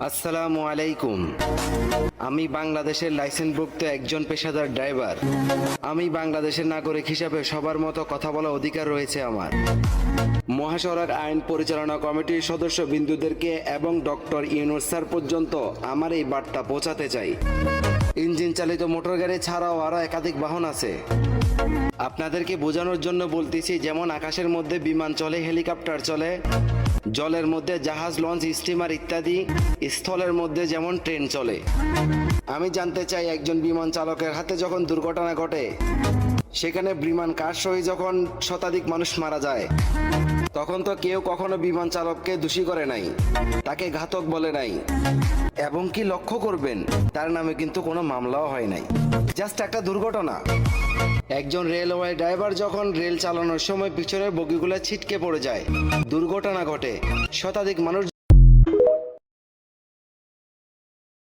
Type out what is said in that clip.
আসসালামু আলাইকুম। আমি বাংলাদেশের লাইসেন্সভুক্ত একজন পেশাদার ড্রাইভার। আমি বাংলাদেশের নাগরিক হিসাবে সবার মতো কথা বলার অধিকার রয়েছে আমার। মহাসড়ক আইন পরিচালনা কমিটির সদস্য বিন্দুদেরকে এবং ডক্টর ইউনূস স্যার পর্যন্ত আমার এই বার্তা পৌঁছাতে চাই। ইঞ্জিন চালিত মোটর গাড়ি ছাড়াও আরও একাধিক বাহন আছে। আপনাদেরকে বোঝানোর জন্য বলতেছি, যেমন আকাশের মধ্যে বিমান চলে, হেলিকপ্টার চলে, জলের মধ্যে জাহাজ, লঞ্চ, স্টিমার ইত্যাদি, স্থলের মধ্যে যেমন ট্রেন চলে। আমি জানতে চাই, একজন বিমান চালকের হাতে যখন দুর্ঘটনা ঘটে, সেখানে বিমান ক্র্যাশ হয়ে যখন শতাধিক মানুষ মারা যায়, তখন তো কেউ কখনো বিমান চালককে দোষী করে নাই, তাকে ঘাতক বলে নাই, এবং কি লক্ষ্য করবেন, তার নামে কিন্তু কোনো মামলাও হয় নাই, জাস্ট একটা দুর্ঘটনা। একজন রেলওয়ে ড্রাইভার যখন রেল চালানোর সময় পিছনের বগিগুলো ছিটকে পড়ে যায়, দুর্ঘটনা ঘটে, শতাধিক মানুষ